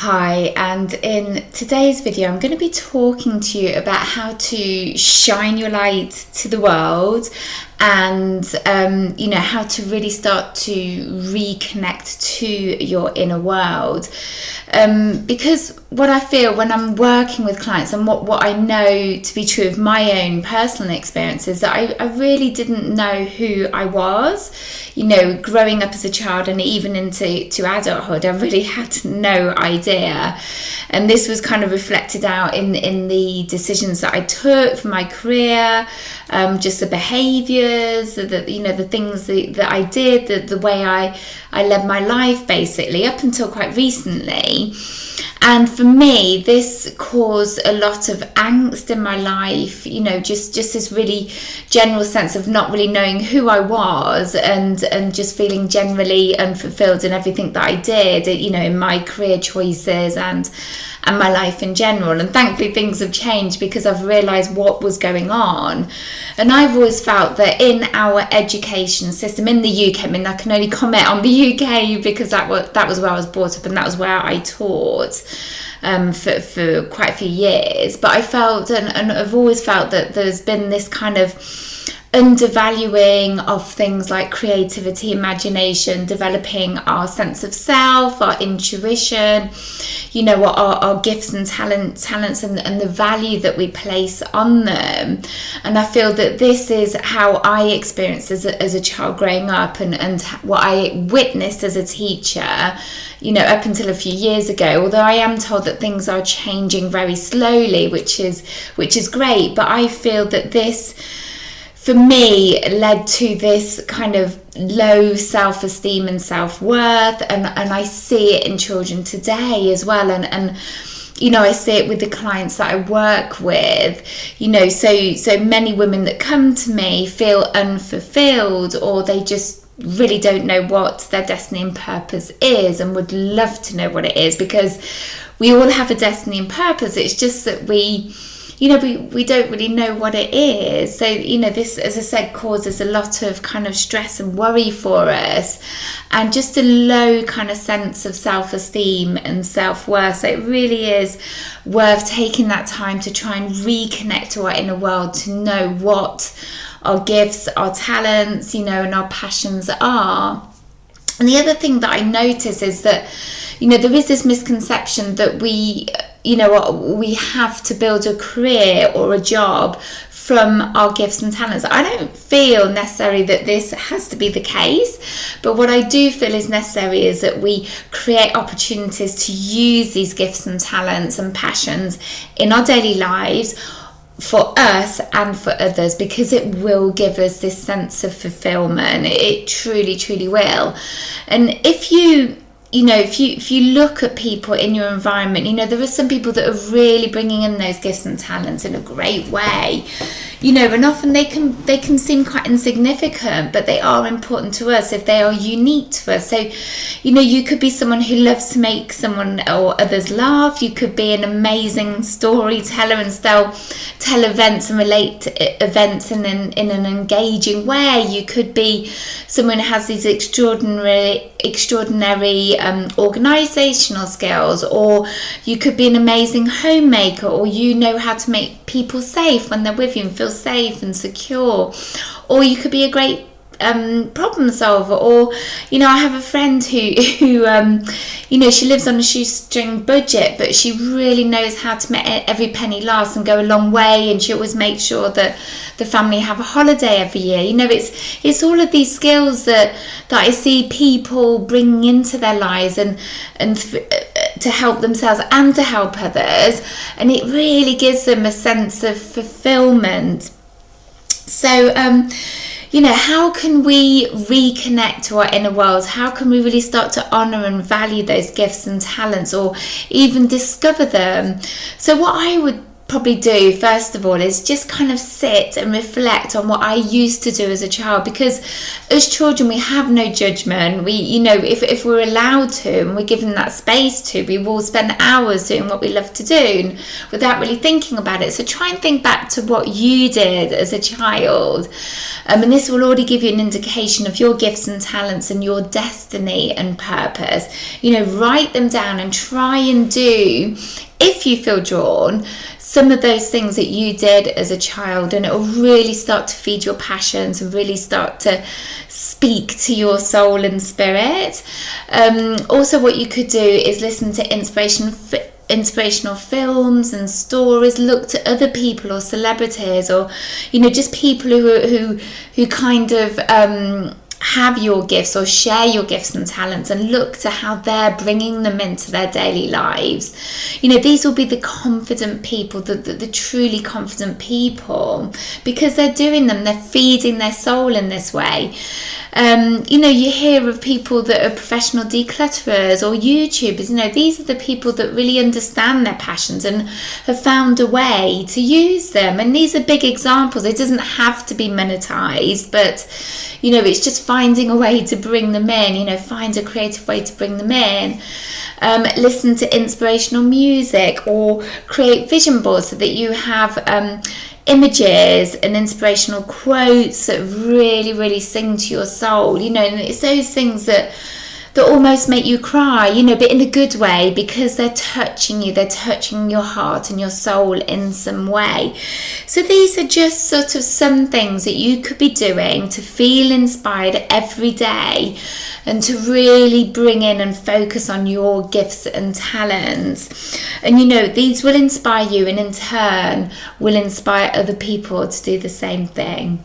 Hi, and in today's video I'm going to be talking to you about how to shine your light to the world and how to really start to reconnect to your inner world, because what I feel when I'm working with clients and what I know to be true of my own personal experience is that I really didn't know who I was, growing up as a child and even into adulthood. I really had no idea, and this was kind of reflected out in the decisions that I took for my career, just the behaviours, the things that I did, the way I led my life basically up until quite recently. And for me, this caused a lot of angst in my life, just this really general sense of not really knowing who I was and just feeling generally unfulfilled in everything that I did, in my career choices and my life in general. And thankfully things have changed because I've realised what was going on. And I've always felt that in our education system in the UK, I can only comment on the UK because that was where I was brought up and that was where I taught for quite a few years. But I felt and I've always felt that there's been this kind of undervaluing of things like creativity, imagination, developing our sense of self, our intuition, our gifts and talents and the value that we place on them. And I feel that this is how I experienced as a child growing up and what I witnessed as a teacher, up until a few years ago, although I am told that things are changing very slowly, which is great. But I feel that this, for me, led to this kind of low self-esteem and self-worth, and I see it in children today as well, and I see it with the clients that I work with, so many women that come to me feel unfulfilled, or they just really don't know what their destiny and purpose is and would love to know what it is, because we all have a destiny and purpose. It's just that we don't really know what it is. So, this, as I said, causes a lot of kind of stress and worry for us, and just a low kind of sense of self-esteem and self-worth. So it really is worth taking that time to try and reconnect to our inner world, to know what our gifts, our talents, and our passions are. And the other thing that I notice is that, there is this misconception that we have to build a career or a job from our gifts and talents. I don't feel necessarily that this has to be the case, but what I do feel is necessary is that we create opportunities to use these gifts and talents and passions in our daily lives for us and for others, because it will give us this sense of fulfillment. It truly, truly will. And if you look at people in your environment, there are some people that are really bringing in those gifts and talents in a great way, and often they can seem quite insignificant, but they are important to us if they are unique to us. So, you could be someone who loves to make someone or others laugh. You could be an amazing storyteller and tell events and relate to events in an engaging way. You could be someone who has these extraordinary organizational skills, or you could be an amazing homemaker, or know how to make people safe when they're with you and feel safe and secure, or you could be a great problem solver, or I have a friend who she lives on a shoestring budget, but she really knows how to make every penny last and go a long way, and she always makes sure that the family have a holiday every year. It's all of these skills that I see people bringing into their lives and to help themselves and to help others, and it really gives them a sense of fulfillment. So how can we reconnect to our inner world? How can we really start to honour and value those gifts and talents, or even discover them? So what I would probably do first of all is just kind of sit and reflect on what I used to do as a child, because as children we have no judgment. We, you know, if we're allowed to and we're given that space to, we will spend hours doing what we love to do without really thinking about it. So try and think back to what you did as a child, and this will already give you an indication of your gifts and talents and your destiny and purpose. You know, write them down and try and do, if you feel drawn, some of those things that you did as a child, and it will really start to feed your passions and really start to speak to your soul and spirit. Also, what you could do is listen to inspirational films and stories. Look to other people or celebrities, or, you know, just people who kind of have your gifts or share your gifts and talents, and look to how they're bringing them into their daily lives. You know, these will be the confident people, the truly confident people, because they're doing them, they're feeding their soul in this way. You know, you hear of people that are professional declutterers or YouTubers. You know, these are the people that really understand their passions and have found a way to use them. And these are big examples. It doesn't have to be monetized, but, you know, it's just finding a way to bring them in, you know, find a creative way to bring them in. Listen to inspirational music, or create vision boards so that you have images and inspirational quotes that really sing to your soul. You know, and it's those things that almost make you cry, you know, but in a good way, because they're touching you, they're touching your heart and your soul in some way. So these are just sort of some things that you could be doing to feel inspired every day, and to really bring in and focus on your gifts and talents. And, you know, these will inspire you, and in turn will inspire other people to do the same thing.